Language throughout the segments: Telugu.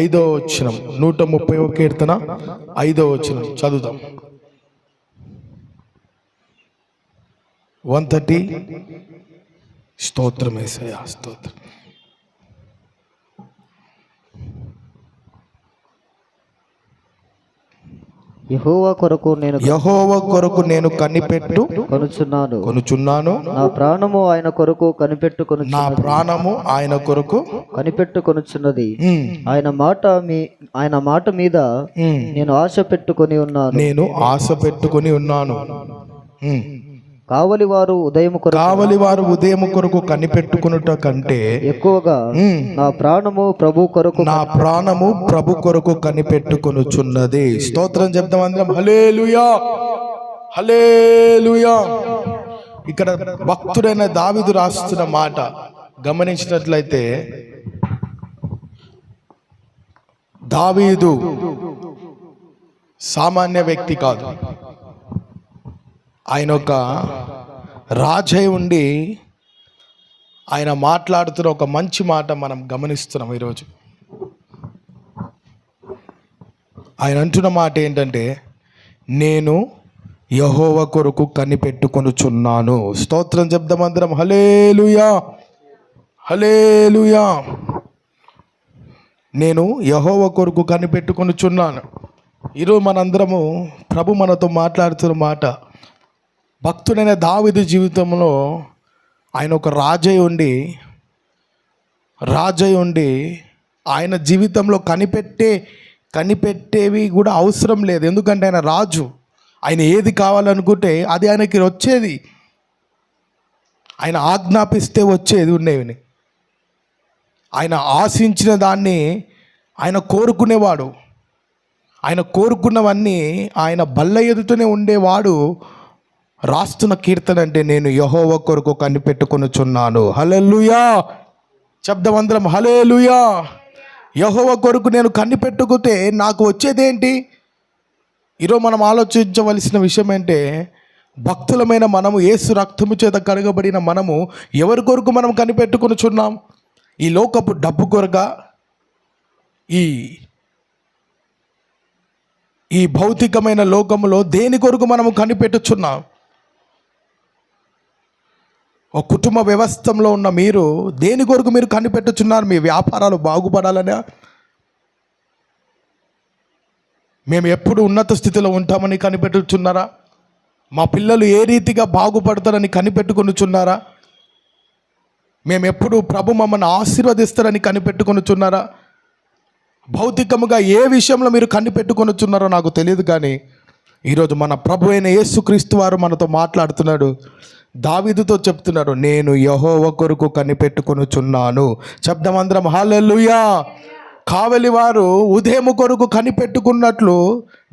5వ వచనం, 130వ కీర్తన 5వ వచనం చదువుదాం. 130. స్తోత్రం యేసయ్యా, స్తోత్రం. యెహోవా కొరకు నేను కనిపెట్టు కొనుచున్నాను. నా ప్రాణము ఆయన కొరకు కనిపెట్టుకొనుచున్నది. ఆయన మాట మీద నేను ఆశ పెట్టుకొని ఉన్నాను. కావలి వారు ఉదయము కొరకు కనిపెట్టుకొనుట కంటే ఎక్కువగా నా ప్రాణము ప్రభు కొరకు కనిపెట్టుకొనుచున్నది. స్తోత్రం చెప్తాం అందరం. హల్లెలూయా, హల్లెలూయా. ఇక్కడ భక్తుడైన దావీదు రాస్తున్న మాట గమనించినట్లయితే, దావీదు సామాన్య వ్యక్తి కాదు. ఆయన ఒక రాజై ఉండి ఆయన మాట్లాడుతున్న ఒక మంచి మాట మనం గమనిస్తున్నాం ఈరోజు. ఆయన అంటున్న మాట ఏంటంటే, నేను యెహోవా కొరకు కనిపెట్టుకొనుచున్నాను. స్తోత్రం చెప్దాం అందరం. హల్లెలూయా, హల్లెలూయా. నేను యెహోవా కొరకు కనిపెట్టుకొనుచున్నాను. ఈరోజు మనందరము ప్రభు మనతో మాట్లాడుతున్న మాట, భక్తుడైన దావీదు జీవితంలో ఆయన ఒక రాజై ఉండి ఆయన జీవితంలో కనిపెట్టేవి కూడా అవసరం లేదు. ఎందుకంటే ఆయన రాజు. ఆయన ఏది కావాలనుకుంటే అది ఆయనకి వచ్చేది. ఆయన ఆజ్ఞాపిస్తే వచ్చేది ఉండేవి. ఆయన ఆశించిన దాన్ని ఆయన కోరుకునేవాడు. ఆయన కోరుకున్నవన్నీ ఆయన బల్ల ఎదుటనే ఉండేవాడు. రాస్తున్న కీర్తన అంటే, నేను యెహోవా కొరకు కనిపెట్టుకొనుచున్నాను. హల్లెలూయా శబ్దం అందరం. హల్లెలూయా. యెహోవా కొరకు నేను కనిపెట్టుకుంటే నాకు వచ్చేదేంటి? ఈరోజు మనం ఆలోచించవలసిన విషయం ఏంటే, భక్తులమైన మనము, యేసు రక్తము చేత కడగబడిన మనము ఎవరి కొరకు మనం కనిపెట్టుకొనుచున్నాం? ఈ లోకపు డబ్బు కొరగా, ఈ భౌతికమైన లోకములో దేని కొరకు మనము కనిపెట్టుచున్నాం? ఒక కుటుంబ వ్యవస్థలో ఉన్న మీరు దేని కొరకు మీరు కనిపెట్టుచున్నారు? మీ వ్యాపారాలు బాగుపడాలనే, మేము ఎప్పుడు ఉన్నత స్థితిలో ఉంటామని కనిపెట్టుచున్నారా? మా పిల్లలు ఏ రీతిగా బాగుపడతారని కనిపెట్టుకొనుచున్నారా? మేము ఎప్పుడు ప్రభు మమ్మల్ని ఆశీర్వదిస్తారని కనిపెట్టుకొనుచున్నారా? భౌతికముగా ఏ విషయంలో మీరు కనిపెట్టుకొనుచున్నారో నాకు తెలియదు, కానీ ఈరోజు మన ప్రభు అయిన యేసుక్రీస్తు వారు మనతో మాట్లాడుతున్నాడు. దావీదుతో చెప్తున్నాడు, నేను యెహోవా కొరకు కనిపెట్టుకొనుచున్నాను. శబ్దమందరం హల్లెలూయా. కావలి వారు ఉదయం కొరకు కనిపెట్టుకున్నట్లు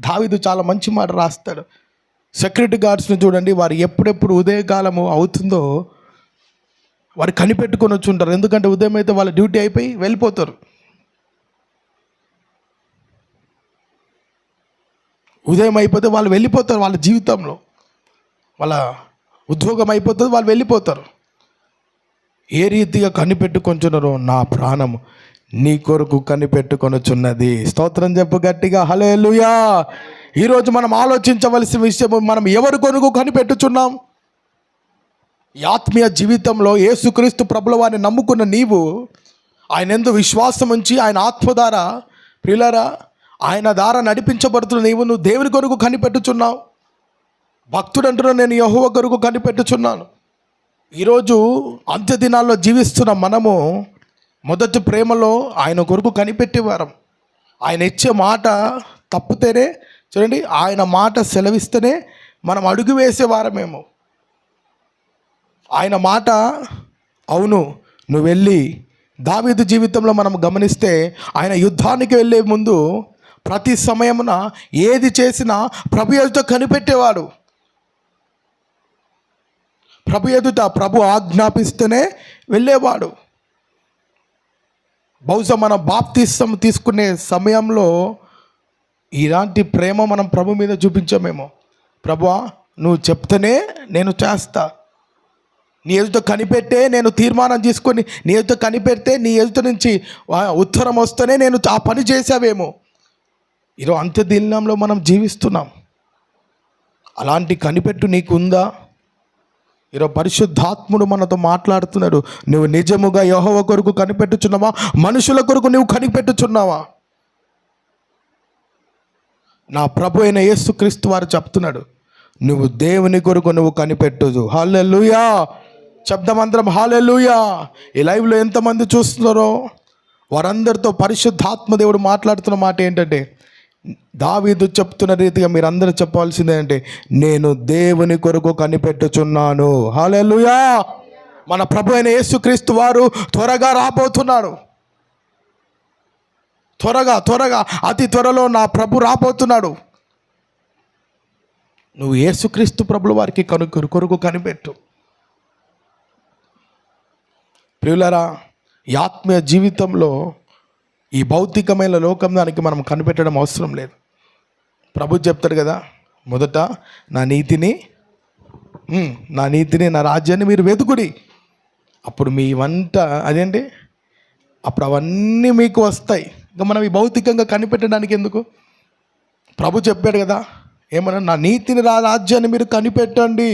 దావీదు చాలా మంచి మాట రాస్తాడు. సెక్యూరిటీ గార్డ్స్ని చూడండి, వారు ఎప్పుడెప్పుడు ఉదయకాలము అవుతుందో వారు కనిపెట్టుకొని వచ్చి ఉంటారు. ఎందుకంటే ఉదయం అయితే వాళ్ళ డ్యూటీ అయిపోయి వెళ్ళిపోతారు. ఉదయం అయిపోతే వాళ్ళు వెళ్ళిపోతారు. వాళ్ళ జీవితంలో వాళ్ళ ఉద్యోగం అయిపోతుంది, వాళ్ళు వెళ్ళిపోతారు. ఏ రీతిగా కనిపెట్టుకొంచున్నారో, నా ప్రాణము నీ కొరకు కనిపెట్టుకొనుచున్నది. స్తోత్రం చెప్పు గట్టిగా. హల్లెలూయా. ఈరోజు మనం ఆలోచించవలసిన విషయం, మనం ఎవరి కొరకు కనిపెట్టుచున్నాం? ఈ ఆత్మీయ జీవితంలో యేసుక్రీస్తు ప్రభుల వారిని నమ్ముకున్న నీవు, ఆయన యందు విశ్వాసం ఉంచి ఆయన ఆత్మ ద్వారా, ప్రియులారా, ఆయన ద్వారా నడిపించబడుతున్న నువ్వు దేవుని కొరకు కనిపెట్టుచున్నావు. భక్తుడు అంటున్నావు, నేను యెహోవా కొరకు కనిపెట్టుచున్నాను. ఈరోజు అంత్య దినాల్లో జీవిస్తున్న మనము మొదటి ప్రేమలో ఆయన కొరకు కనిపెట్టేవారం. ఆయన ఇచ్చే మాట తప్పితేనే, చూడండి, ఆయన మాట సెలవిస్తేనే మనం అడుగు వేసేవారమేమో. ఆయన మాట అవును నువ్వు వెళ్ళి, దావీదు జీవితంలో మనం గమనిస్తే ఆయన యుద్ధానికి వెళ్ళే ముందు ప్రతి సమయమున ఏది చేసినా ప్రభు ఎదుట కనిపెట్టేవాడు. ప్రభు ఎదుట ప్రభు ఆజ్ఞాపిస్తేనే వెళ్ళేవాడు. బహుశా మన బాప్తిసం తీసుకునే సమయంలో ఇలాంటి ప్రేమ మనం ప్రభు మీద చూపించామేమో. ప్రభువా, నువ్వు చెప్తేనే నేను చేస్తా, నీ ఎదుట కనిపెట్టే నేను తీర్మానం తీసుకొని నీ ఎదుట కనిపెడితే నీ ఎదుట నుంచి ఉత్తరం వస్తేనే నేను ఆ పని చేసావేమో. ఈరోజు అంత్య దినంలో మనం జీవిస్తున్నాం. అలాంటి కనిపెట్టు నీకు ఉందా? ఈరోజు పరిశుద్ధాత్ముడు మనతో మాట్లాడుతున్నాడు. నువ్వు నిజముగా యెహోవా కొరకు కనిపెట్టుచున్నావా? మనుషుల కొరకు నువ్వు కనిపెట్టుచున్నావా? నా ప్రభు అయిన యేసుక్రీస్తు వారు చెప్తున్నాడు, నువ్వు దేవుని కొరకు నువ్వు కనిపెట్టుదు. హల్లెలూయా శబ్దమంత్రం హల్లెలూయా. ఈ లైవ్లో ఎంతమంది చూస్తున్నారో వారందరితో పరిశుద్ధాత్మ దేవుడు మాట్లాడుతున్న మాట ఏంటంటే, దావీదు చెప్తున్న రీతిగా మీరందరూ చెప్పాల్సిందే అంటే, నేను దేవుని కొరకు కనిపెట్టుచున్నాను. హల్లెలూయా. మన ప్రభు అయిన యేసుక్రీస్తు వారు త్వరగా రాబోతున్నాడు. త్వరగా అతి త్వరలో నా ప్రభు రాబోతున్నాడు. నువ్వు యేసుక్రీస్తు ప్రభుల వారికి కొరకు కనిపెట్టు. ప్రియులారా, ఈ ఆత్మీయ జీవితంలో ఈ భౌతికమైన లోకం దానికి మనం కనిపెట్టడం అవసరం లేదు. ప్రభు చెప్తాడు కదా, మొదట నా నీతిని నా రాజ్యాన్ని మీరు వెతుకుడి, అప్పుడు మీ వంట అదేంటి అప్పుడు అవన్నీ మీకు వస్తాయి. ఇంకా మనం ఈ భౌతికంగా కనిపెట్టడానికి ఎందుకు? ప్రభు చెప్పాడు కదా, ఏమన్నా నా నీతిని రాజ్యాన్ని మీరు కనిపెట్టండి.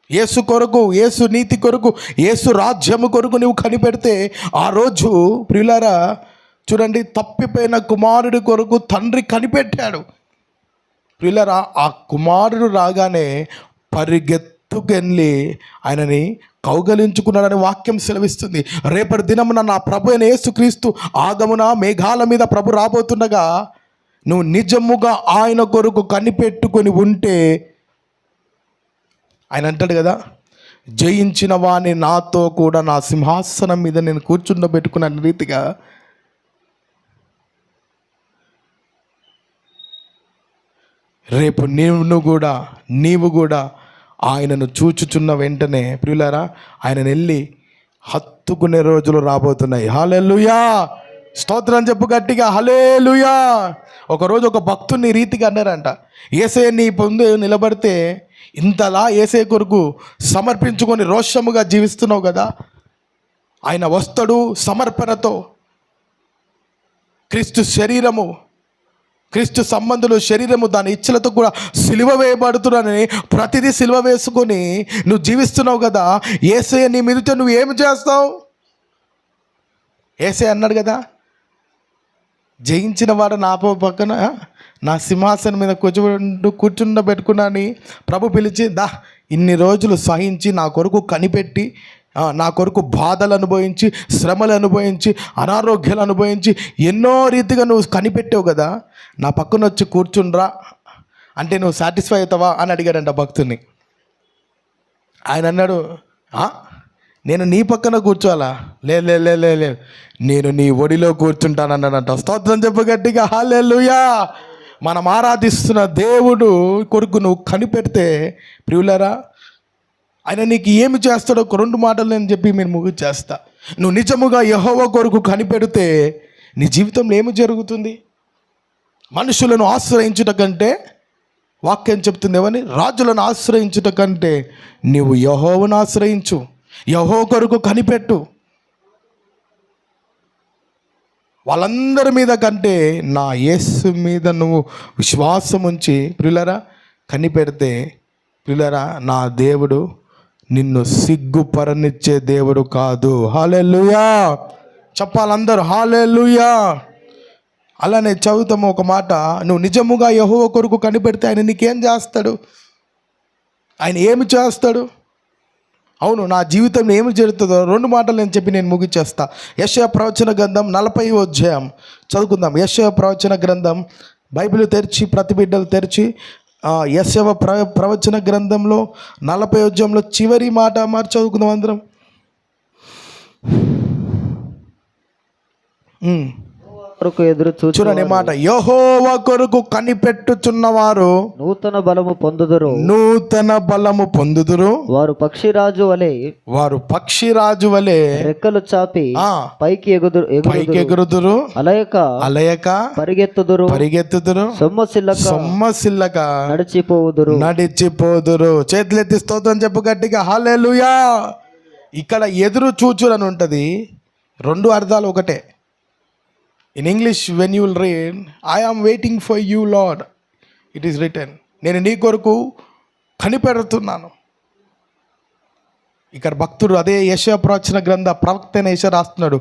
యేసు కొరకు, యేసు నీతి కొరకు, యేసు రాజ్యము కొరకు నువ్వు కనిపెడితే ఆ రోజు ప్రియులారా చూడండి, తప్పిపోయిన కుమారుడి కొరకు తండ్రి కనిపెట్టాడు. ప్రియులారా, ఆ కుమారుడు రాగానే పరిగెత్తుకెళ్ళి ఆయనని కౌగలించుకున్నాడని వాక్యం సెలవిస్తుంది. రేపటి దినమున నా ప్రభు అయిన యేసుక్రీస్తు ఆగమున మేఘాల మీద ప్రభు రాబోతుండగా నువ్వు నిజముగా ఆయన కొరకు కనిపెట్టుకొని ఉంటే, ఆయన అంటాడు కదా, జయించిన వాణ్ణి నాతో కూడా నా సింహాసనం మీద నేను కూర్చుండబెట్టుకున్న రీతిగా రేపు నీవు కూడా ఆయనను చూచుచున్న వెంటనే ప్రియులారా ఆయనను వెళ్ళి హత్తుకునే రోజులు రాబోతున్నాయి. హల్లెలూయా. స్తోత్రం చెప్పు గట్టిగా, హల్లెలూయా. ఒకరోజు ఒక భక్తుని రీతిగా అన్నారంట, యేసయ్య నీ ముందు నిలబడితే ఇంతలా యేసయ్య కొరకు సమర్పించుకొని రోషముగా జీవిస్తున్నావు కదా, ఆయన వస్తాడు సమర్పణతో. క్రీస్తు సంబంధులు శరీరము దాని ఇచ్చలతో కూడా సిలువ వేయబడుతున్నానని ప్రతిదీ సిలువ వేసుకొని నువ్వు జీవిస్తున్నావు కదా, యేసయ్య నీ మీదతో నువ్వు ఏమి చేస్తావు? యేసయ్య అన్నాడు కదా, జయించిన వాడు నా పక్కన నా సింహాసనం మీద కూర్చుండబెట్టుకున్నాని ప్రభు పిలిచి, ఇన్ని రోజులు సహించి నా కొరకు కనిపెట్టి నా కొరకు బాధలు అనుభవించి, శ్రమలు అనుభవించి, అనారోగ్యాలు అనుభవించి ఎన్నో రీతిగా నువ్వు కనిపెట్టావు కదా, నా పక్కన వచ్చి కూర్చుండ్రా అంటే నువ్వు సాటిస్ఫై అవుతావా అని అడిగాడంట భక్తుని. ఆయన అన్నాడు, నేను నీ పక్కన కూర్చోవాలా? లేదు, నేను నీ ఒడిలో కూర్చుంటానన్నాడంట. స్తోత్రం చెప్పు గట్టిగా, హల్లెలూయా. మనం ఆరాధిస్తున్న దేవుడు కొరకు నువ్వు కనిపెడితే ప్రియులారా, ఆయన నీకు ఏమి చేస్తాడో ఒక 2 మాటలు నేను చెప్పి మీరు ముగించేస్తా. నువ్వు నిజముగా యెహోవా కొరకు కనిపెడితే నీ జీవితంలో ఏమి జరుగుతుంది? మనుషులను ఆశ్రయించుట కంటే, వాక్యం చెప్తుంది ఏమని, రాజులను ఆశ్రయించుట కంటే నువ్వు యెహోవాను ఆశ్రయించు, యెహోవా కొరకు కనిపెట్టు. వాళ్ళందరి మీద కంటే నా యేసు మీద నువ్వు విశ్వాసం ఉంచి ప్రియులారా కనిపెడితే ప్రియులారా, నా దేవుడు నిన్ను సిగ్గుపరనిచ్చే దేవుడు కాదు. హల్లెలూయా చెప్పాలందరూ, హల్లెలూయా. అలానే చదువుతాము ఒక మాట, నువ్వు నిజముగా యెహోవా కొరకు కనిపెడితే ఆయన నీకేం చేస్తాడు? ఆయన ఏమి చేస్తాడు? అవును, నా జీవితంలో ఏమి జరుగుతుందో 2 మాటలు నేను చెప్పి నేను ముగించేస్తా. యెషయా ప్రవచన గ్రంథం 40వ అధ్యాయం చదువుకుందాం. యెషయా ప్రవచన గ్రంథం, బైబిల్ తెరిచి ప్రతి బిడ్డలు తెరిచి యెషయా ప్రవచన గ్రంథంలో 40వ అధ్యాయంలో చివరి మాట మరి చదువుకుందాం అందరం. కొరకు ఎదురు చూచు చూడండి మాట, యెహోవా కొరకు కనిపెట్టుచున్నవారు నూతన బలము పొందుదురు. నూతన బలము పొందుదురు. వారు పక్షిరాజు వలె రెక్కలు చాపి పైకి ఎగురుదురు. అలయక పరిగెత్తుదురు. సొమ్మసిల్లక నడిచిపోదురు. చేతులెత్తి స్తోత్రం చెప్పు గట్టిగా, హల్లెలూయా. ఇక్కడ ఎదురు చూచురని ఉంటుంది. రెండు అర్థాలు ఒకటే. In English when you will read, I am waiting for you lord, it is written, నేను నీ కొరకు కనిపెడుతున్నాను. ఇక్కడ భక్తుడు అదే యెషయా ప్రవచన గ్రంథ ప్రవక్త అయిన యెషయా రాస్తున్నాడు,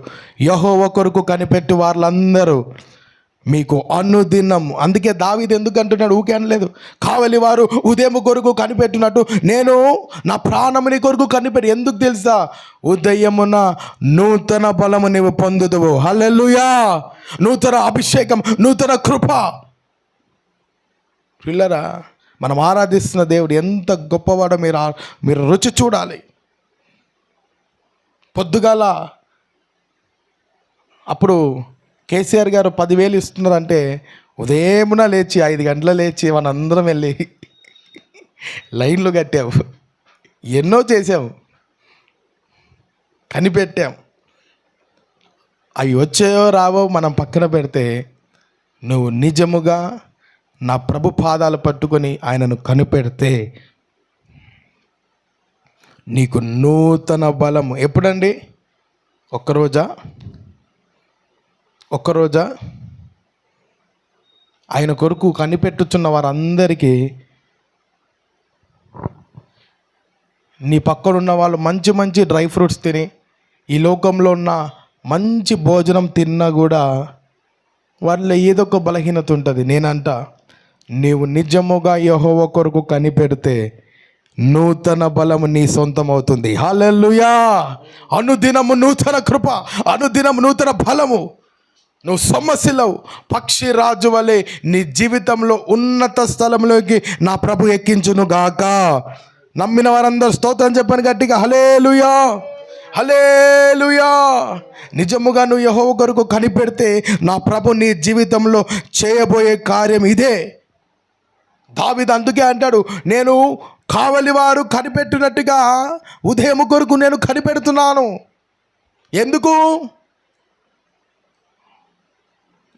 యెహోవా కొరకు కనిపెట్టు వాళ్ళందరూ మీకు అనుదినం. అందుకే దావీదు ఎందుకు అంటున్నాడు, ఊకే అనలేదు, కావలి వారు ఉదయం కొరకు కనిపెట్టినట్టు నేను నా ప్రాణముని కొరకు కనిపెట్టి. ఎందుకు తెలుసా, ఉదయమున నూతన బలము నీవు పొందుదువు. హల్లెలూయా. నూతన అభిషేకం, నూతన కృప. పిల్లరా, మనం ఆరాధిస్తున్న దేవుడు ఎంత గొప్పవాడో మీరు రుచి చూడాలి. పొద్దుగాల అప్పుడు కేసీఆర్ గారు 10,000 ఇస్తున్నారంటే ఉదయమున లేచి 5 గంటల లేచి మనందరం వెళ్ళి లైన్లు కట్టాము, ఎన్నో చేసాము, కనిపెట్టాం. అవి వచ్చాయో రావో మనం పక్కన పెడితే, నువ్వు నిజముగా నా ప్రభు పాదాలు పట్టుకొని ఆయనను కనిపెడితే నీకు నూతన బలము. ఎప్పుడండి? ఒక్కరోజా ఆయన కొరకు కనిపెట్టుచున్న వారందరికీ, నీ పక్కనున్న వాళ్ళు మంచి మంచి డ్రై ఫ్రూట్స్ తిని ఈ లోకంలో ఉన్న మంచి భోజనం తిన్నా కూడా వాళ్ళ ఏదో ఒక బలహీనత ఉంటుంది. నేనంట, నీవు నిజముగా యెహోవా కొరకు కనిపెడితే నూతన బలము నీ సొంతం అవుతుంది. హల్లెలూయా. అనుదినము నూతన కృప, అనుదినము నూతన బలము. నువ్వు సొమ్మసిల్లవు. పక్షి రాజు వలె నీ జీవితంలో ఉన్నత స్థలంలోకి నా ప్రభు ఎక్కించును గాక. నమ్మిన వారందరూ స్తోత్రం చెప్పని గట్టిగా, హల్లెలూయా, హల్లెలూయా. నిజముగా నువ్వు యెహోవా కొరకు కనిపెడితే నా ప్రభు నీ జీవితంలో చేయబోయే కార్యం ఇదే. దావీదు అందుకే అంటాడు, నేను కావలి వారు కనిపెట్టినట్టుగా ఉదయం కొరకు నేను కనిపెడుతున్నాను. ఎందుకు?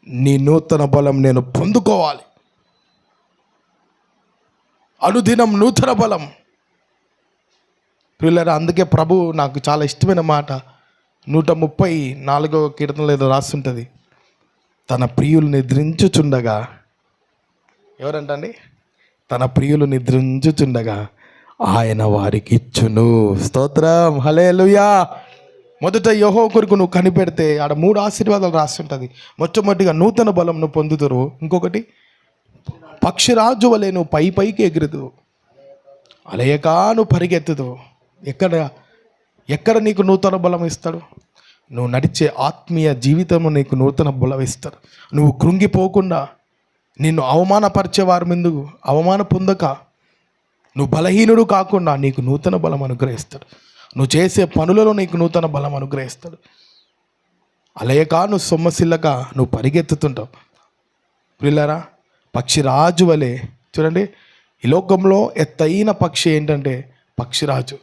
నీ నూతన బలం నేను పొందుకోవాలి. అనుదినం నూతన బలం. పిల్లరా, అందుకే ప్రభు నాకు చాలా ఇష్టమైన మాట 134వ కీర్తనలో ఏదో రాస్తుంటుంది, తన ప్రియులు నిద్రించుచుండగా, ఎవరంటండి? తన ప్రియులు నిద్రించుచుండగా ఆయన వారికి ఇచ్చును. స్తోత్రం, హల్లెలూయా. మొదట యెహోవా కొరకు నువ్వు కనిపెడితే ఆడ 3 ఆశీర్వాదాలు రాస్తుంటుంది. మొట్టమొదటిగా నూతన బలం నువ్వు పొందుతురు. ఇంకొకటి, పక్షిరాజు వలె నువ్వు పైకి ఎగురుదు, అలయక నువ్వు పరిగెత్తుదు. ఎక్కడ నీకు నూతన బలం ఇస్తాడు? నువ్వు నడిచే ఆత్మీయ జీవితము నీకు నూతన బలం ఇస్తాడు. నువ్వు కృంగిపోకుండా, నిన్ను అవమానపరిచే వారి ముందు అవమాన పొందక, నువ్వు బలహీనుడు కాకుండా నీకు నూతన బలం అనుగ్రహిస్తాడు. నువ్వు చేసే పనులలో నీకు నూతన బలం అనుగ్రహిస్తాడు. అలయక నువ్వు సొమ్మసిల్లక నువ్వు పరిగెత్తుతుంటావు. పిల్లరా, పక్షిరాజు వలె. చూడండి, ఈ లోకంలో ఎత్తైన పక్షి ఏంటంటే పక్షిరాజు.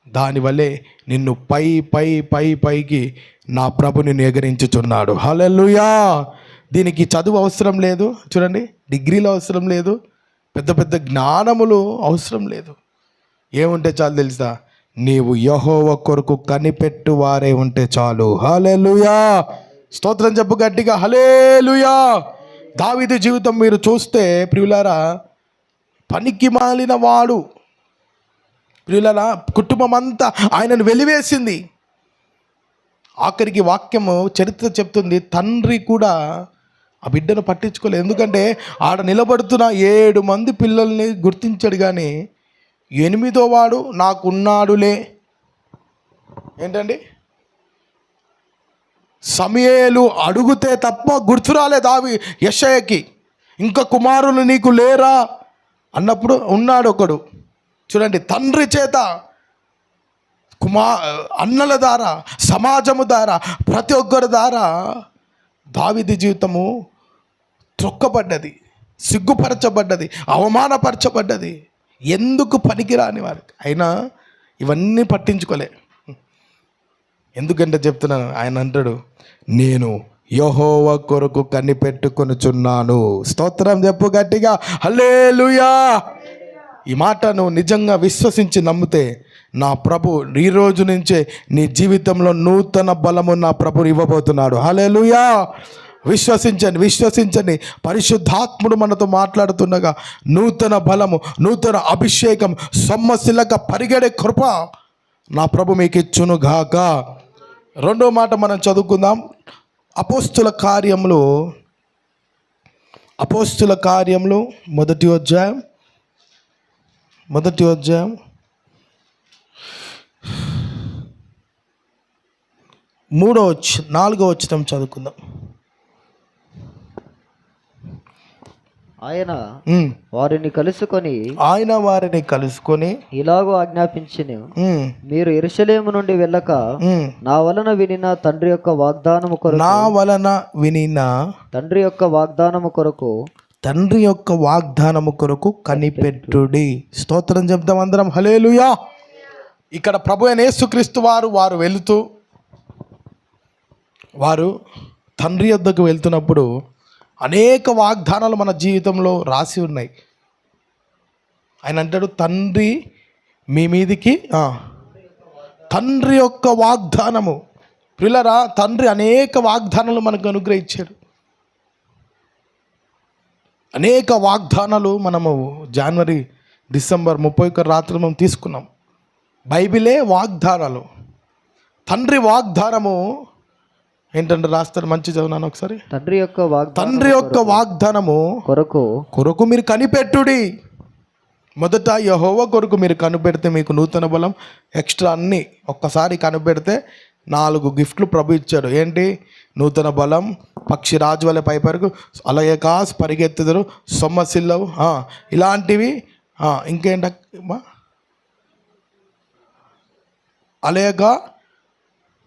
దానివల్లే నిన్ను పైకి నా ప్రభు నిన్ను ఎగరించుచున్నాడు. హల్లెలూయా. దీనికి చదువు అవసరం లేదు. చూడండి, డిగ్రీలు అవసరం లేదు, పెద్ద పెద్ద జ్ఞానములు అవసరం లేదు. ఏముంటే చాలు తెలుసా? నీవు యెహోవా కొరకు కనిపెట్టు వారే ఉంటే చాలు. హల్లెలూయా. స్తోత్రం చెప్పు గట్టిగా, హల్లెలూయా. దావీదు జీవితం మీరు చూస్తే ప్రియులారా, పనికి మాలిన వాడు. ప్రియులారా, కుటుంబం అంతా ఆయనను వెలివేసింది. ఆఖరికి వాక్యము చరిత్ర చెప్తుంది, తండ్రి కూడా ఆ బిడ్డను పట్టించుకోలేదు. ఎందుకంటే ఆడ నిలబడుతున్న 7 మంది పిల్లల్ని గుర్తించాడు, కానీ 8వ వాడు నాకున్నాడులే. ఏంటండి? సమూయేలు అడుగుతే తప్ప గుర్తురాలే యెషయాకి. ఇంకా కుమారులు నీకు లేరా అన్నప్పుడు ఉన్నాడు ఒకడు. చూడండి, తండ్రి చేత, అన్నల ద్వారా, సమాజము ద్వారా, ప్రతి ఒక్కరి ద్వారా దావీదు జీవితము త్రొక్కబడ్డది, సిగ్గుపరచబడ్డది, అవమానపరచబడ్డది, ఎందుకు పనికిరాని వారికి. అయినా ఇవన్నీ పట్టించుకోలే. ఎందుకంటే చెప్తున్నాను, ఆయన అంటాడు, నేను యెహోవా కొరకు కనిపెట్టుకొనుచున్నాను. స్తోత్రం చెప్పు గట్టిగా, హల్లెలూయా. ఈ మాట నువ్వు నిజంగా విశ్వసించి నమ్మితే నా ప్రభు ఈ రోజు నుంచే నీ జీవితంలో నూతన బలము నా ప్రభు ఇవ్వబోతున్నాడు. హల్లెలూయా. విశ్వసించండి, విశ్వసించండి. పరిశుద్ధాత్ముడు మనతో మాట్లాడుతుండగా నూతన బలము, నూతన అభిషేకం, సొమ్మసిల్లక పరిగెడే కృప నా ప్రభు మీకు ఇచ్చును గాక. రెండో మాట మనం చదువుకుందాం. అపోస్తుల కార్యములు మొదటి అధ్యాయం 4వ వచనం చదువుకుందాం. ఆయన వారిని కలుసుకొని ఇలాగూ ఆజ్ఞాపించెను, మీరు యెరూషలేము నుండి వెళ్ళక నా వలన వినిన తండ్రి యొక్క వాగ్దానము కొరకు కనిపెట్టుడి. స్తోత్రం చెప్దాం అందరం, హల్లెలూయా. ఇక్కడ ప్రభు అయిన యేసుక్రీస్తు వారు వెళుతూ, వారు తండ్రి యొద్దకు వెళ్తున్నప్పుడు అనేక వాగ్దానాలు మన జీవితంలో రాసి ఉన్నాయి. ఆయన అంటాడు, తండ్రి మీ మీదికి తండ్రి యొక్క వాగ్దానము. పిల్లరా, తండ్రి అనేక వాగ్దానాలు మనకు అనుగ్రహించాడు. అనేక వాగ్దానాలు మనము జనవరి డిసెంబర్ 31 రాత్రి మనం తీసుకున్నాం. బైబిలే వాగ్దానాలు. తండ్రి వాగ్దానము ఏంటంటే రాస్తారు, మంచి చదువునాను ఒకసారి. తండ్రి యొక్క వాగ్దానము కొరకు మీరు కనిపెట్టుడి. మొదట యెహోవా కొరకు మీరు కనిపెడితే మీకు నూతన బలం, ఎక్స్ట్రా అన్నీ ఒక్కసారి కనిపెడితే 4 గిఫ్ట్లు ప్రభు ఇచ్చాడు. ఏంటి? నూతన బలం, పక్షి రాజు వలె పైపరకు, అలాగే కాస్ పరిగెత్తుదురు, సొమ్మసిల్లవు, ఇలాంటివి. ఇంకేంటమ్మా? అలేగా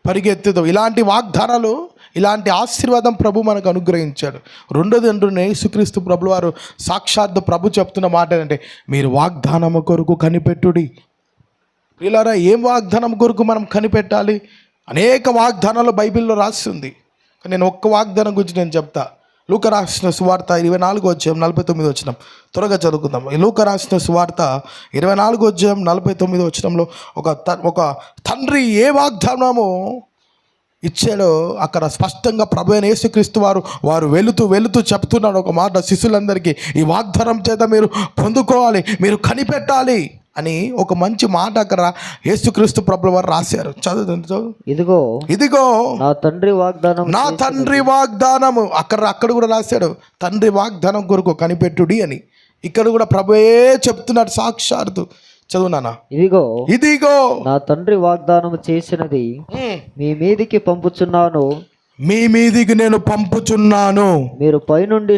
పరిగెత్తుదు. ఇలాంటి వాగ్దానాలు, ఇలాంటి ఆశీర్వాదం ప్రభు మనకు అనుగ్రహించాడు. రెండోది అంటూనే యేసుక్రీస్తు ప్రభుల వారు సాక్షాత్ ప్రభు చెప్తున్న మాట ఏంటంటే, మీరు వాగ్దానము కొరకు కనిపెట్టుడి. ప్రియులారా, ఏం వాగ్దానం కొరకు మనం కనిపెట్టాలి? అనేక వాగ్దానాలు బైబిల్లో రాసి ఉంది. నేను ఒక్క వాగ్దానం గురించి నేను చెప్తా. లూకా రాసిన సువార్త 24:49 త్వరగా చదువుకుందాం. లూకా రాసిన సువార్త 24:49 ఒక తండ్రి ఏ వాగ్దానము ఇచ్చాడో అక్కడ స్పష్టంగా ప్రభు అయిన యేసుక్రీస్తు వారు వెళుతూ చెప్తున్నాడు ఒక మాట శిష్యులందరికీ, ఈ వాగ్దానం చేత మీరు పొందుకోవాలి, మీరు కనిపెట్టాలి అని ఒక మంచి మాట అక్కడ యేసుక్రీస్తు ప్రభుల వారు రాశారు. చదువు. ఇదిగో నా తండ్రి వాగ్దానము. అక్కడ కూడా రాశాడు, తండ్రి వాగ్దానం కొరకు కనిపెట్టుడి అని. ఇక్కడ కూడా ప్రభుయే చెప్తున్నాడు సాక్షాత్తు. చదువునానా. ఇదిగో నా తండ్రి వాగ్దానం చేసినది మీ మీదికి పంపుచున్నాను, మీ మీదికి నేను పంపుచున్నాను. మీరు పైనుండి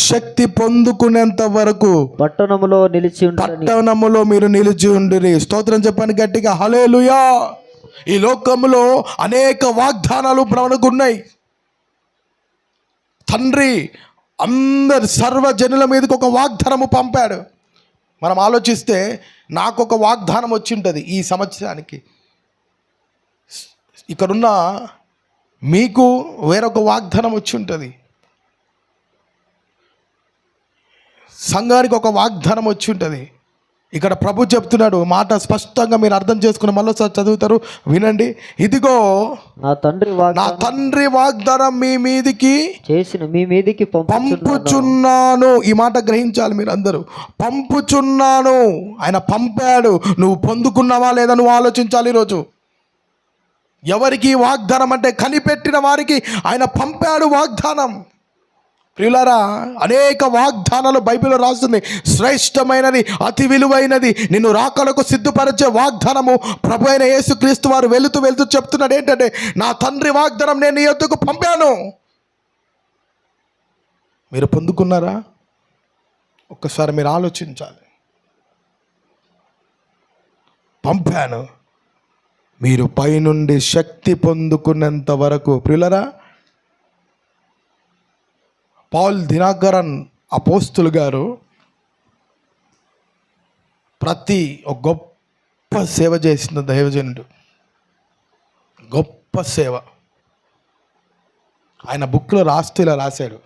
శక్తి పొందుకునేంత వరకు పట్టణములో మీరు నిలిచి ఉండిరి. స్తోత్రం చెప్పండి గట్టిగా, హల్లెలూయా. ఈ లోకములో అనేక వాగ్దానాలు మనకున్నాయి. తండ్రి అందరి సర్వజనుల మీదకి ఒక వాగ్దానము పంపాడు. మనం ఆలోచిస్తే నాకు ఒక వాగ్దానం వచ్చి ఉంటుంది ఈ సంవత్సరానికి, ఇక్కడున్న మీకు వేరొక వాగ్దానం వచ్చి ఉంటుంది, సంఘానికి ఒక వాగ్దానం వచ్చి ఉంటుంది. ఇక్కడ ప్రభు చెప్తున్నాడు మాట స్పష్టంగా, మీరు అర్థం చేసుకుని మళ్ళీసారి చదువుతారు, వినండి. ఇదిగో నా తండ్రి వాగ్దానం మీ మీదికి పంపుచున్నాను. ఈ మాట గ్రహించాలి మీరు అందరూ. పంపుచున్నాను, ఆయన పంపాడు. నువ్వు పొందుకున్నావా లేదా నువ్వు ఆలోచించాలి ఈరోజు. ఎవరికి వాగ్దానం అంటే కనిపెట్టిన వారికి ఆయన పంపాడు వాగ్దానం. ప్రియులారా, అనేక వాగ్దానాలు బైబిల్లో రాస్తుంది. శ్రేష్టమైనది, అతి విలువైనది, నిన్ను రాకలకు సిద్ధపరిచే వాగ్దానము ప్రభు అయిన యేసుక్రీస్తు వారు వెళుతూ చెప్తున్నాడు ఏంటంటే, నా తండ్రి వాగ్దానం నేను నీ యొద్దకు పంపాను. మీరు పొందుకున్నారా? ఒక్కసారి మీరు ఆలోచించాలి. పంపాను, మీరు పైనుండి శక్తి పొందుకునేంత వరకు. ప్రియులరా, పౌల్ దినకరన్ అపోస్తులు గారు ఒక గొప్ప సేవ చేసిన దైవజనుడు, గొప్ప సేవ. ఆయన బుక్లో ఇలా రాశాడు,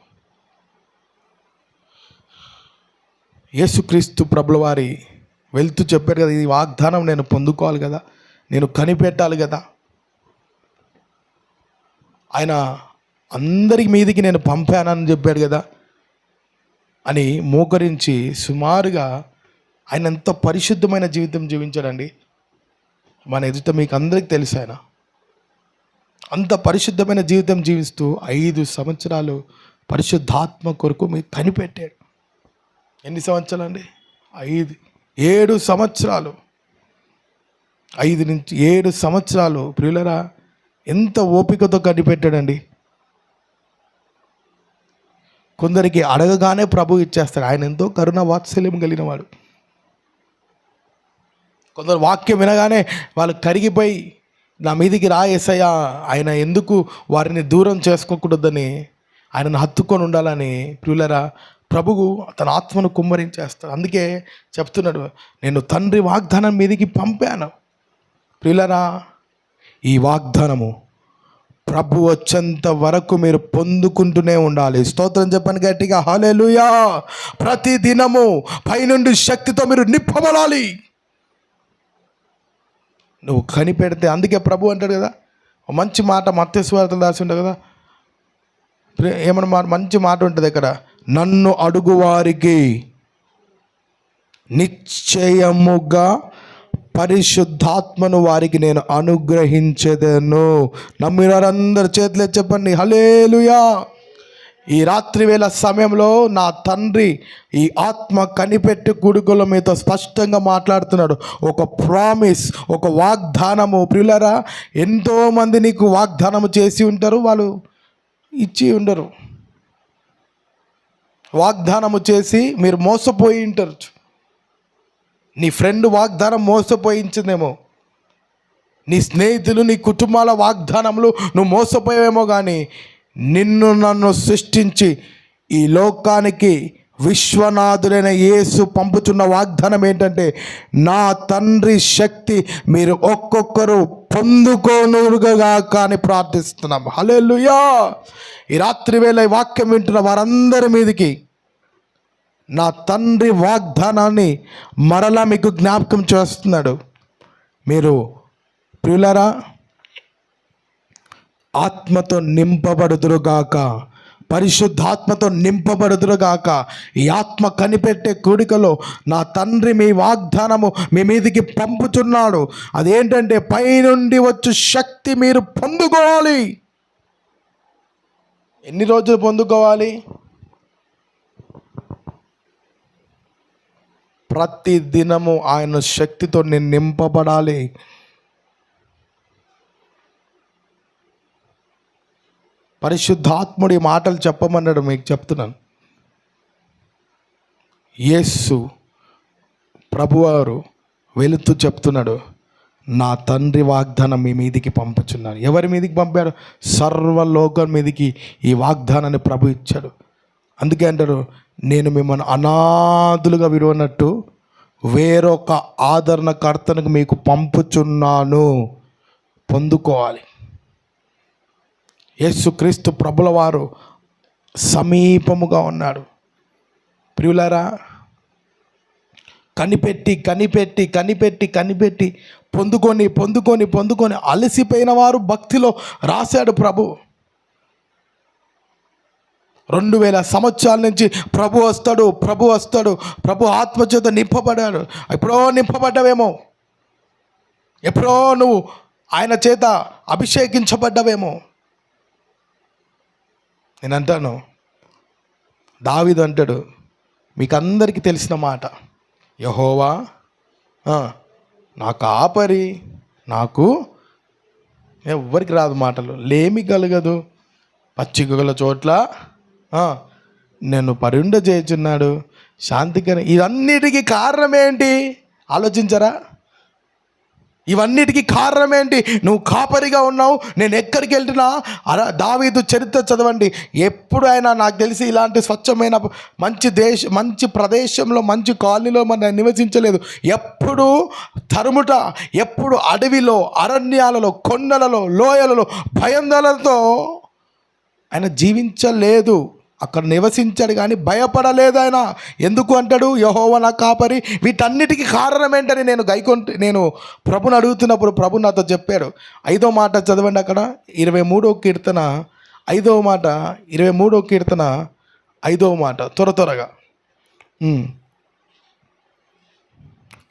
యేసుక్రీస్తు ప్రభుల వారి వెళ్తూ చెప్పారు కదా, ఈ వాగ్దానం నేను పొందుకోవాలి కదా, నేను కనిపెట్టాలి కదా, ఆయన అందరి మీదికి నేను పంపానని చెప్పాడు కదా అని మోకరించి సుమారుగా ఆయన ఎంత పరిశుద్ధమైన జీవితం జీవించాడండి. మన ఎదుట మీకు అందరికీ తెలుసు. ఆయన అంత పరిశుద్ధమైన జీవితం జీవిస్తూ 5 సంవత్సరాలు పరిశుద్ధాత్మ కొరకు మీకు కనిపెట్టాడు. ఎన్ని సంవత్సరాలు అండి? 7 సంవత్సరాలు. 5 నుంచి 7 సంవత్సరాలు. ప్రియులరా, ఎంత ఓపికతో కనిపెట్టాడండి. కొందరికి అడగగానే ప్రభు ఇచ్చేస్తాడు. ఆయన ఎంతో కరుణ వాత్సల్యం కలిగినవాడు. కొందరు వాక్యం వినగానే వాళ్ళు కరిగిపోయి నా మీదికి రా యేసయ్యా, ఆయన ఎందుకు వారిని దూరం చేసుకోకూడదని, ఆయనను హత్తుకొని ఉండాలని ప్రియులరా ప్రభువు తన ఆత్మను కుమ్మరించేస్తాడు. అందుకే చెప్తున్నాడు, నేను తండ్రి వాగ్దానం మీదికి పంపాను. ప్రియులరా, ఈ వాగ్దానము ప్రభు వచ్చేంత వరకు మీరు పొందుకుంటూనే ఉండాలి. స్తోత్రం చెప్పండి గట్టిగా, హల్లెలూయా. ప్రతి దినము పైనుండి శక్తితో మీరు నింపబడాలి. నువ్వు కనిపెడితే, అందుకే ప్రభు అంటాడు కదా, మంచి మాట మత్తయి సువార్తలో రాసి ఉంటుంది కదా, ఏమన్నా మంచి మాట ఉంటుంది ఇక్కడ, నన్ను అడుగువారికి నిశ్చయముగా పరిశుద్ధాత్మను వారికి నేను అనుగ్రహించేదను. నమ్మిన వారందరూ చేతులే చెప్పండి, హల్లెలూయా. ఈ రాత్రి వేళ సమయంలో నా తండ్రి ఈ ఆత్మ కనిపెట్టి కూడుకలో మీతో స్పష్టంగా మాట్లాడుతున్నాడు. ఒక ప్రామిస్, ఒక వాగ్దానము. ప్రియులరా, ఎంతోమంది నీకు వాగ్దానము చేసి ఉంటారు, వాళ్ళు ఇచ్చి ఉండరు. వాగ్దానము చేసి మీరు మోసపోయి ఉంటారు. నీ ఫ్రెండ్ వాగ్దానం మోసపోయించిందేమో, నీ స్నేహితులు, నీ కుటుంబాల వాగ్దానములు నువ్వు మోసపోయావేమో, కానీ నిన్ను నన్ను సృష్టించి ఈ లోకానికి విశ్వనాథుడైన యేసు పంపుతున్న వాగ్దానం ఏంటంటే, నా తండ్రి శక్తి మీరు ఒక్కొక్కరు పొందుకోనుగా కానీ ప్రార్థిస్తున్నాం. హల్లెలూయా. ఈ రాత్రి వేళ ఈ వాక్యం వింటున్న వారందరి మీదకి నా తండ్రి వాగ్దానాన్ని మరలా మీకు జ్ఞాపకం చేస్తున్నాడు. మీరు ప్రియులారా, ఆత్మతో నింపబడుదురుగాక, పరిశుద్ధాత్మతో నింపబడుదురుగాక. ఈ ఆత్మ కనిపెట్టే కూడికలో నా తండ్రి మీ వాగ్దానము మీ మీదికి పంపుతున్నాడు. అదేంటంటే, పైనుండి వచ్చు శక్తి మీరు పొందుకోవాలి. ఎన్ని రోజులు పొందుకోవాలి? ప్రతి దినము ఆయన శక్తితో నేను నింపబడాలి. పరిశుద్ధాత్ముడి మాటలు చెప్పమన్నాడు, మీకు చెప్తున్నాను. యేసు ప్రభువారు వెళుతూ చెప్తున్నాడు, నా తండ్రి వాగ్దానం మీ మీదికి పంపుచున్నాను. ఎవరి మీదికి పంపాడు? సర్వలోకం మీదికి ఈ వాగ్దానాన్ని ప్రభు ఇచ్చాడు. అందుకే అంటారు, నేను మిమ్మల్ని అనాథులుగా విడువనట్టు వేరొక ఆదరణకర్తను మీకు పంపుచున్నాను. పొందుకోవాలి. యేసుక్రీస్తు ప్రభుల వారు సమీపముగా ఉన్నాడు. ప్రియులారా, కనిపెట్టి కనిపెట్టి కనిపెట్టి కనిపెట్టి పొందుకొని పొందుకొని పొందుకొని అలసిపోయిన వారు భక్తిలో రాశాడు ప్రభు. 2000 సంవత్సరాల నుంచి ప్రభు వస్తాడు, ప్రభు వస్తాడు, ప్రభు ఆత్మచేత నింపబడాడు. ఎప్పుడో నింపబడ్డావేమో, ఎప్పుడో నువ్వు ఆయన చేత అభిషేకించబడ్డావేమో. నేను అంటాను, దావీదు అంటాడు, మీకు అందరికీ తెలిసిన మాట, యెహోవా నా కాపరి, నాకు ఎవ్వరికి రాదు మాటలు, లేమి కలగదు, పచ్చికగల చోట్ల నేను పరుండ చేయుచున్నాడు, శాంతికర. ఇవన్నిటికీ కారణం ఏంటి ఆలోచించరా? ఇవన్నిటికీ కారణం ఏంటి? నువ్వు కాపరిగా ఉన్నావు. నేను ఎక్కడికి వెళ్తున్నా దావీదు చరిత్ర చదవండి. ఎప్పుడు ఆయన నాకు తెలిసి ఇలాంటి స్వచ్ఛమైన మంచి ప్రదేశంలో, మంచి కాలనీలో మన నివసించలేదు. ఎప్పుడు తరుముట, ఎప్పుడు అడవిలో, అరణ్యాలలో, కొండలలో, లోయలలో, భయందలతో ఆయన జీవించలేదు. అక్కడ నివసించాడు కానీ భయపడలేదు ఆయన. ఎందుకు అంటాడు? యెహోవా నా కాపరి. వీటన్నిటికీ కారణం ఏంటని నేను ప్రభుని అడుగుతున్నప్పుడు ప్రభు నాతో చెప్పాడు. 5వ మాట చదవండి అక్కడ, 23వ కీర్తన 5వ మాట, 23వ కీర్తన 5వ మాట, త్వరగా.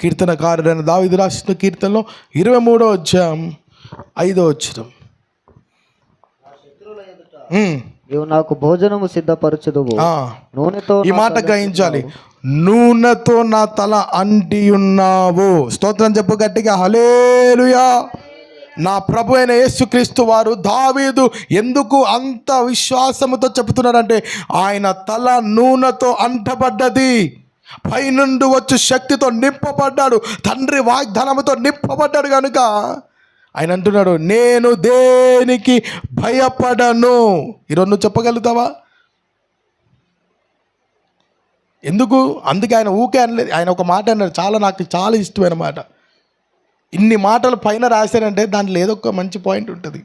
కీర్తనకారుడైన దావీదు రాసిన కీర్తనలో 23వ అధ్యాయం 5వ వచనం. నీవు నాకు భోజనము సిద్ధపరచుదువు, నూనెతో. ఈ మాట గ్రహించాలి. నూనెతో నా తల అంటి ఉన్నావు. స్తోత్రం చెప్పు గట్టిగా, హల్లెలూయా. నా ప్రభు అయిన యేసుక్రీస్తు వారు దావీదు ఎందుకు అంత విశ్వాసముతో చెబుతున్నాడంటే ఆయన తల నూనెతో అంటబడ్డది. పైనుండి వచ్చి శక్తితో నింపబడ్డాడు, తండ్రి వాగ్దానముతో నింపబడ్డాడు కనుక ఆయన అంటున్నాడు, నేను దేనికి భయపడను. ఈరోజు నువ్వు చెప్పగలుగుతావా? ఎందుకు? అందుకే ఆయన ఊకే అనలేదు. ఆయన ఒక మాట అన్నాడు, నాకు చాలా ఇష్టమైన మాట. ఇన్ని మాటలు పైన రాశారంటే దాంట్లో ఏదో ఒక మంచి పాయింట్ ఉంటుంది.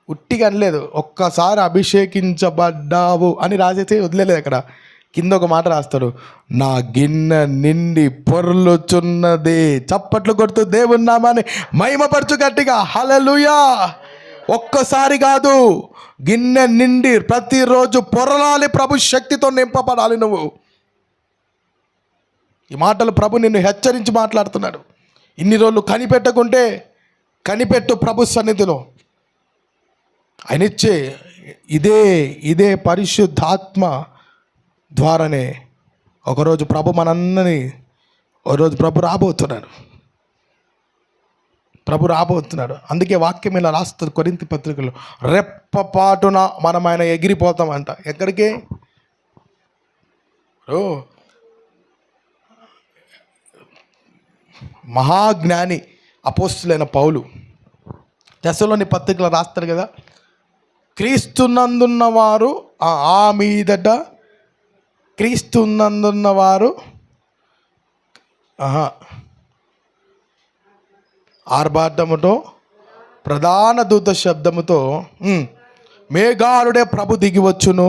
ఉట్టిగా అనలేదు, ఒక్కసారి అభిషేకించబడ్డావు అని రాసేసి వదిలేదు. అక్కడ కింద ఒక మాట రాస్తాడు, నా గిన్నె నిండి పొర్లుచున్నది. చప్పట్లు కొడుతూ దేవుని నామాన్ని మహిమపరచు గట్టిగా, హల్లెలూయా. ఒక్కసారి కాదు, గిన్నె నిండి ప్రతిరోజు పొరలాలి. ప్రభు శక్తితో నింపబడాలి నువ్వు. ఈ మాటలు ప్రభు నిన్ను హెచ్చరించి మాట్లాడుతున్నాడు. ఇన్ని రోజులు కనిపెట్టకుంటే కనిపెట్టు ప్రభు సన్నిధిలో. ఆయన ఇచ్చే ఇదే పరిశుద్ధాత్మ ద్వారానే ఒకరోజు ప్రభు మనందరినీ, ఒకరోజు ప్రభు రాబోతున్నాడు. అందుకే వాక్యం ఇలా రాస్తుంది కొరింథీ పత్రికలో, రెప్పపాటున మనం ఆయన ఎగిరిపోతామంట. ఎక్కడికి? మహాజ్ఞాని అపోస్తులైన పౌలు తెస్సలోని పత్రికలో రాస్తారు కదా, క్రీస్తునందున్నవారు ఆ మీదట క్రీస్తునందున్నవారు ఆర్భాటముతో ప్రధాన దూత శబ్దముతో మేఘాలుడే ప్రభు దిగివచ్చును.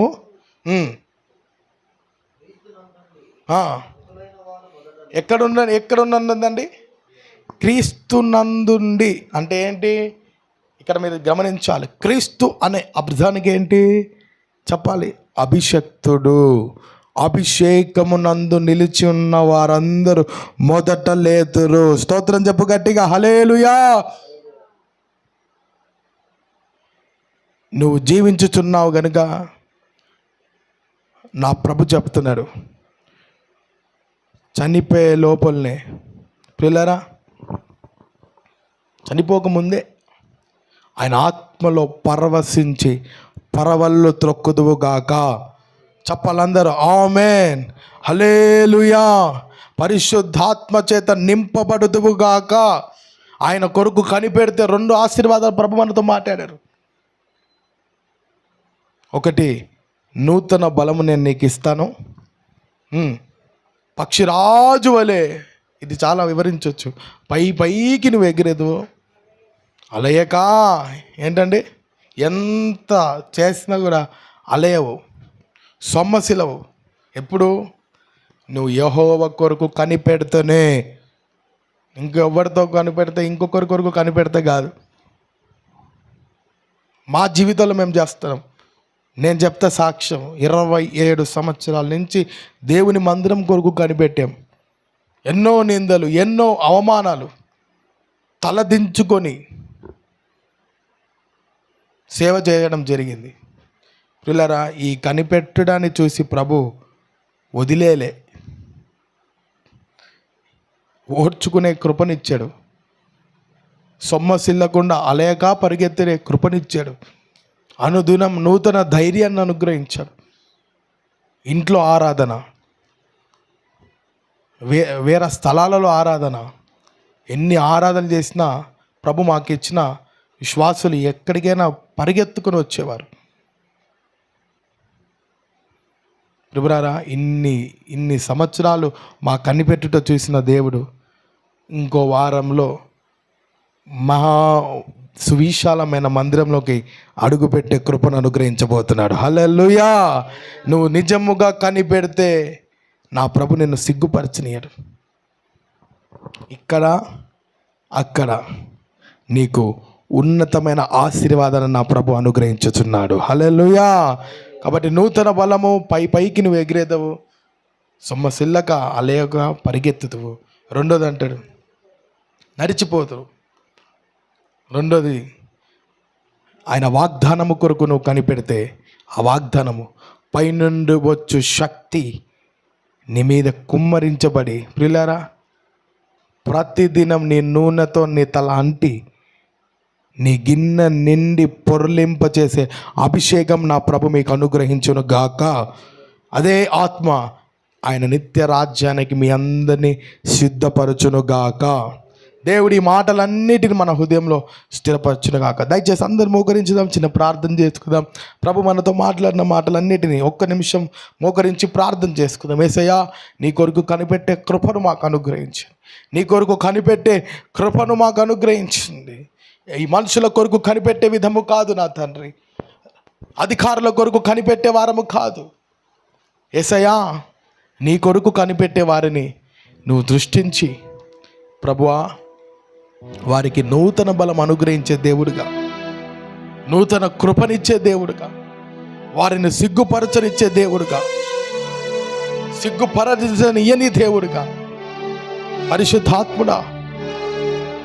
ఎక్కడున్నదండి? క్రీస్తునందుండి అంటే ఏంటి? ఇక్కడ మీరు గమనించాలి. క్రీస్తు అనే అర్థానికి ఏంటి చెప్పాలి? అభిషక్తుడు. అభిషేకమునందు నిలిచి ఉన్న వారందరూ మొదట లేతురు. స్తోత్రం చెప్పు గట్టిగా, హల్లెలూయా. నువ్వు జీవించుచున్నావు గనుక నా ప్రభు చెప్తున్నాడు, చనిపోయే లోపలనే పిల్లరా, చనిపోకముందే ఆయన ఆత్మలో పరవశించి పరవళ్ళు త్రొక్కుదువుగాక. చెప్పాలందరూ ఆమేన్, హల్లెలూయా. పరిశుద్ధాత్మ చేత నింపబడుదువుగాక. ఆయన కొరకు కనిపెడితే 2 ఆశీర్వాదాలు ప్రభు మనతో మాట్లాడారు. ఒకటి, నూతన బలము నేను నీకు ఇస్తాను. పక్షిరాజు వలె, ఇది చాలా వివరించవచ్చు, పైకి నువ్వు ఎగిరేదు. అలయక ఏంటండి, ఎంత చేసినా కూడా అలయవు, సొమ్మసిలవు. ఎప్పుడు? నువ్వు యెహోవా కొరకు కనిపెడితేనే. ఇంకెవరితో కనిపెడితే, ఇంకొకరి కొరకు కనిపెడితే కాదు. మా జీవితంలో మేము చేస్తున్నాం. నేను చెప్తా సాక్ష్యం, 27 సంవత్సరాల నుంచి దేవుని మందిరం కొరకు కనిపెట్టాం. ఎన్నో నిందలు, ఎన్నో అవమానాలు తలదించుకొని సేవ చేయడం జరిగింది. పిల్లరా, ఈ కనిపెట్టడాన్ని చూసి ప్రభు వదిలేలే, ఓర్చుకునే కృపనిచ్చాడు. సొమ్మసిల్లకుండా అలేక పరిగెత్తే కృపనిచ్చాడు. అనుదినం నూతన ధైర్యాన్ని అనుగ్రహించాడు. ఇంట్లో ఆరాధన, వేరే స్థలాలలో ఆరాధన, ఎన్ని ఆరాధనలు చేసినా ప్రభు మాకు ఇచ్చిన విశ్వాసులు ఎక్కడికైనా పరిగెత్తుకుని వచ్చేవారు. ప్రభురారా, ఇన్ని సంవత్సరాలు మా కనిపెట్టుట చూసిన దేవుడు ఇంకో వారంలో మహా సువిశాలమైన మందిరంలోకి అడుగుపెట్టే కృపను అనుగ్రహించబోతున్నాడు. హల్లెలూయా. నువ్వు నిజముగా కనిపెడితే నా ప్రభు నిన్ను సిగ్గుపరచనీయడు. ఇక్కడ అక్కడ నీకు ఉన్నతమైన ఆశీర్వాదాన్ని నా ప్రభు అనుగ్రహించుచున్నాడు. హల్లెలూయా. కాబట్టి నూతన బలము పైకి నువ్వు ఎగిరేదవు, సొమ్మసిల్లక అలేయక పరిగెత్తుతువు. రెండోది అంటాడు నడిచిపోతావు. రెండోది ఆయన వాగ్దానము కొరకు నువ్వు కనిపెడితే ఆ వాగ్దానము పైనుండి వచ్చు శక్తి నీ మీద కుమ్మరించబడి, ప్రియులారా, ప్రతిదినం నీ నూనెతో నీ తల అంటి నీ గిన్నె నిండి పొర్లింపచేసే అభిషేకం నా ప్రభు మీకు అనుగ్రహించును గాక. అదే ఆత్మ ఆయన నిత్య రాజ్యానికి మీ అందరినీ సిద్ధపరచును గాక. దేవుడి మాటలన్నిటిని మన హృదయంలో స్థిరపరచును గాక. దయచేసి అందరు మోకరించుదాం, చిన్న ప్రార్థన చేసుకుందాం. ప్రభు మనతో మాట్లాడిన మాటలన్నిటినీ ఒక్క నిమిషం మోకరించి ప్రార్థన చేసుకుందాం. యేసయ్యా, నీ కొరకు కనిపెట్టే కృపను మాకు అనుగ్రహించు. నీ కొరకు కనిపెట్టే కృపను మాకు అనుగ్రహించింది. ఈ మనుషుల కొరకు కనిపెట్టే విధము కాదు నా తండ్రి, అధికారుల కొరకు కనిపెట్టే వారము కాదు. యేసయ్యా, నీ కొరకు కనిపెట్టే వారిని నువ్వు దృష్టించి ప్రభువా వారికి నూతన బలం అనుగ్రహించే దేవుడుగా, నూతన కృపనిచ్చే దేవుడుగా, వారిని సిగ్గుపరచనిచ్చే దేవుడుగా, సిగ్గుపరచనియని దేవుడుగా, పరిశుద్ధాత్ముడా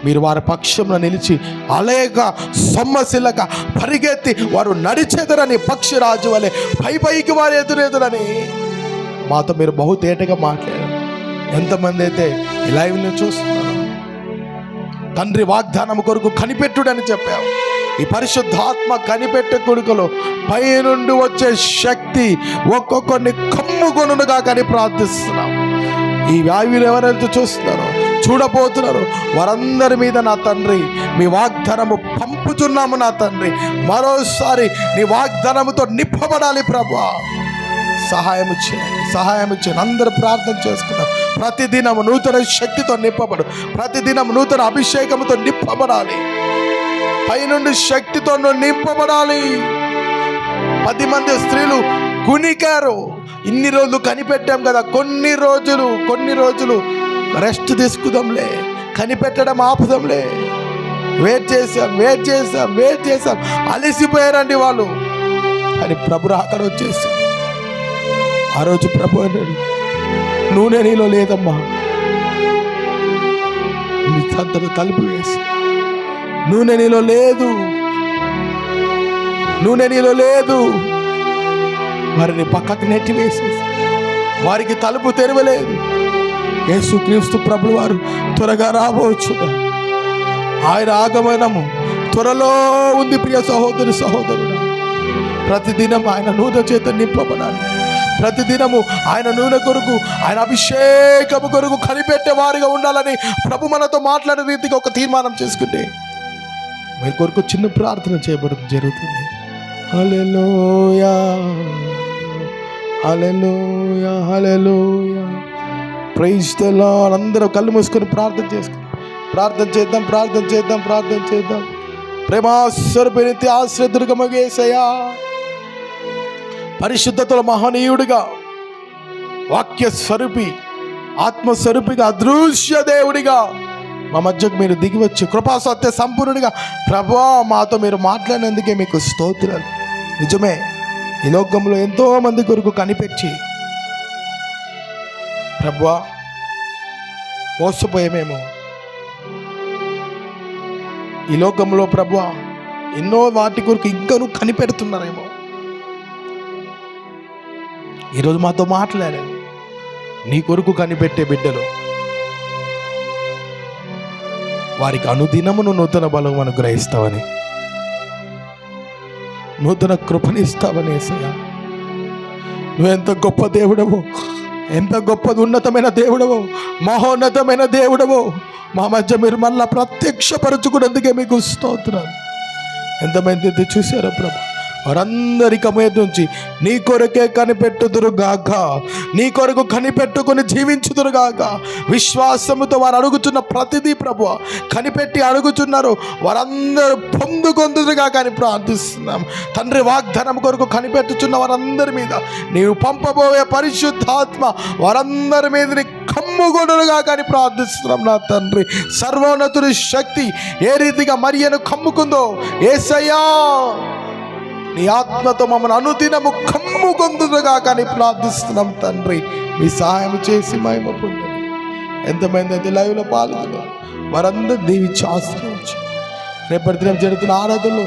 మీరు వారి పక్షంలో నిలిచి అలేక సొమ్మసిల్లక పరిగెత్తి వారు నడిచెదరని పక్షిరాజు వలె పైకి వారు ఎదురెదురని మాతో మీరు బహుతేటగా మాట్లాడారు. ఎంతమంది అయితే ఈ లైవ్ని చూస్తున్నారు, తండ్రి వాగ్దానం కొరకు కనిపెట్టుడని చెప్పావు. ఈ పరిశుద్ధాత్మ కనిపెట్టే కొడుకులో పైనుండి వచ్చే శక్తి ఒక్కొక్కరిని కమ్ముకొనుగా కానీ ప్రార్థిస్తున్నాం. ఈ వ్యాధులు ఎవరైతే చూస్తున్నారో, చూడబోతున్నారు, వారందరి మీద నా తండ్రి మీ వాగ్దానము పంపుతున్నాము. నా తండ్రి మరోసారి నీ వాగ్దానముతో నింపబడాలి ప్రభువా. సహాయం చేయండి. అందరూ ప్రార్థన చేసుకున్నాం. ప్రతిదినము నూతన శక్తితో నింపబడు, ప్రతిదినం నూతన అభిషేకంతో నింపబడాలి, పైనుండి శక్తితో నింపబడాలి. 10 మంది స్త్రీలు కునికారు. ఇన్ని రోజులు కనిపెట్టాం కదా, కొన్ని రోజులు రెస్ట్ తీసుకుందాంలే, కనిపెట్టడం ఆపుదాంలే. వెయిట్ చేసాం అలసిపోయారండి వాళ్ళు. అని ప్రభు అక్కడ వచ్చేసి ఆ రోజు ప్రభు అన్నాడు, నూనె నీలో లేదమ్మా. నీ తద్దరు తలుపు వేసి నూనె నీలో లేదు, వారిని పక్కకు నెట్టి వేసేసి వారికి తలుపు తెరవలేదు. యేసుక్రీస్తు ప్రభువు వారు త్వరగా రావచ్చు. ఆయన ఆగమనము త్వరలో ఉంది. ప్రియ సహోదరుడు, ప్రతిదినం ఆయన నూనె చేత నింపబడాలి. ప్రతిదినము ఆయన నూనె కొరకు, ఆయన అభిషేకము కొరకు కనిపెట్టే వారిగా ఉండాలని ప్రభు మనతో మాట్లాడే రీతిగా ఒక తీర్మానం చేసుకుంటే మీ కొరకు చిన్న ప్రార్థన చేయబడడం జరుగుతుంది. Hallelujah, hallelujah, hallelujah. Praise the Lord. అందరూ కళ్ళు మూసుకొని ప్రార్థన చేద్దాం. ప్రేమాస్వరూపిణి ఆశ్రదుర్గమగు యేసయ్యా, పరిశుద్ధతలో మహనీయుడిగా, వాక్య స్వరూపి, ఆత్మస్వరూపిగా, అదృశ్య దేవుడిగా మా మధ్యకు మీరు దిగి వచ్చి కృపా సత్య సంపూర్ణుడిగా ప్రభువా మాతో మీరు మాట్లాడినందుకే మీకు స్తోత్రాలు. నిజమే, ఈ లోకంలో ఎంతో మంది కొరకు కనిపెట్టి ప్రభువా మోసపోయేమేమో. ఈ లోకంలో ప్రభువా ఎన్నో వాటి కొరకు ఇంకనూ కనిపెడుతున్నారేమో. ఈరోజు మాతో మాట్లాడారు, నీ కొరకు కనిపెట్టే బిడ్డలు వారికి అనుదినమును నూతన బలం అనుగ్రహిస్తావని, నూతన కృపని ఇస్తావని యేసయ్యా. నువ్వెంత గొప్ప దేవుడవు, ఎంత గొప్పది ఉన్నతమైన దేవుడవో, మహోన్నతమైన దేవుడవో మా మధ్య మీరు మళ్ళా ప్రత్యక్షపరచుకున్నందుకే మీకు స్తోత్రాలు. ఎంతమంది అయితే చూశారో ప్రభు, వారందరిక మీద నుంచి నీ కొరకే కనిపెట్టుదురుగాక, నీ కొరకు కనిపెట్టుకుని జీవించుదురుగాక. విశ్వాసముతో వారు అడుగుతున్న ప్రతిదీ ప్రభు కనిపెట్టి అడుగుతున్నారు, వారందరూ పొందుకొందురుగాక అని ప్రార్థిస్తున్నాం తండ్రి. వాగ్దానం కొరకు కనిపెట్టుచున్న వారందరి మీద నీవు పంపబోయే పరిశుద్ధాత్మ వారందరి మీద కమ్ముకొనుగా కానీ ప్రార్థిస్తున్నాం నా తండ్రి. సర్వోన్నతుడి శక్తి ఏ రీతిగా మరియను కమ్ముకుందో యేసయ్యా, నీ ఆత్మతో మమ్మల్ని అనుదినము కమ్ముకొందుగా కానీ ప్రార్థిస్తున్నాం తండ్రి. మీ సహాయం చేసి మహిమ పొందండి. ఎంతమంది అయితే లైవ్లో పాల్గొన్నారు వారందరూ దీవించి ఆశ్రయించి రేపటి దినం జరుగుతున్న ఆరాధనలో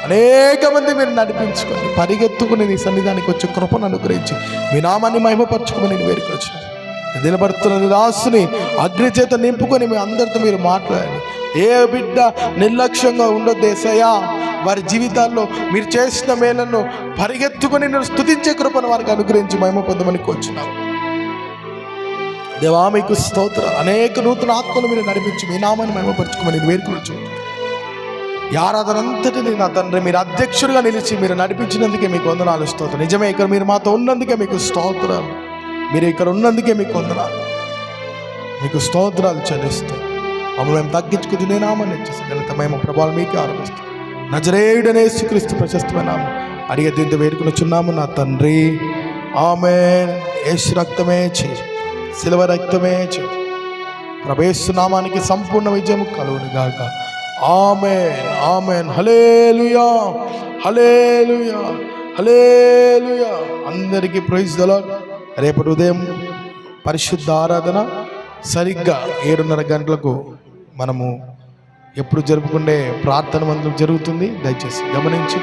అనేక మంది మీరు నడిపించుకొని పరిగెత్తుకుని నీ సన్నిధానికి వచ్చే కృపను అనుగ్రహించి మీ నామాన్ని మహిమపరచుకోమని నేను వేడుకొచ్చాను. నిలబడుతున్న దాసుని అగ్ని చేత నింపుకొని మీ అందరితో మీరు మాట్లాడండి. ఏ బిడ్డ నిర్లక్ష్యంగా ఉండొద్దు యేసయ్యా. వారి జీవితాల్లో మీరు చేసిన మేలను పరిగెత్తుకొని నేను స్తుతించే కృపను వారికి అనుగ్రహించి మహిమ పొందమని కోరుచున్నాను. దేవా మీకు స్తోత్రం. అనేక నూతన ఆత్మలు మీరు నడిపించి మీ నామాన్ని మహిమపరచుకోమని నేను వేడుకొచ్చు. ఈ ఆరాధన అంతటిని నా తండ్రి మీరు అధ్యక్షుడిగా నిలిచి మీరు నడిపించినందుకే మీకు వందనాలు స్తోత్రం. నిజమే, ఇక్కడ మీరు మాతో ఉన్నందుకే మీకు స్తోత్రాలు. మీరు ఇక్కడ ఉన్నందుకే మీకు వందనాలు, మీకు స్తోత్రాలు చెల్లిస్తూ మమ్మల్ని మేము తగ్గించుకుని నేను నామాన్ని ఇచ్చేసి మేము ప్రభావం మీకే ఆరంభిస్తాం. నజరేయుడనే యేసుక్రీస్తు ప్రశస్తమైన నామం అడిగే దీంతో వేడుకొనిచున్నాము నా తండ్రి. ఆమేన్. యేసు రక్తమే చేయి, శిలువ రక్తమే చేయి. ప్రభు నామానికి సంపూర్ణ విజయం కలుగును గాక. ఆమేన్, ఆమేన్. హల్లెలూయా, హల్లెలూయా, హల్లెలూయా. అందరికీ ప్రైజ్ ది లార్డ్. రేపటి ఉదయం పరిశుద్ధ ఆరాధన సరిగ్గా 7:30 గంటలకు మనము ఎప్పుడు జరుపుకునే ప్రార్థన మందిరం జరుగుతుంది. దయచేసి గమనించి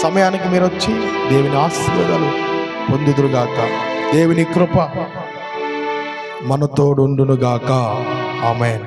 సమయానికి మీరు వచ్చి దేవుని ఆశీర్వాదాలు పొందుదురుగాక. దేవుని కృప మనతోడుండునుగాక. ఆమేన్.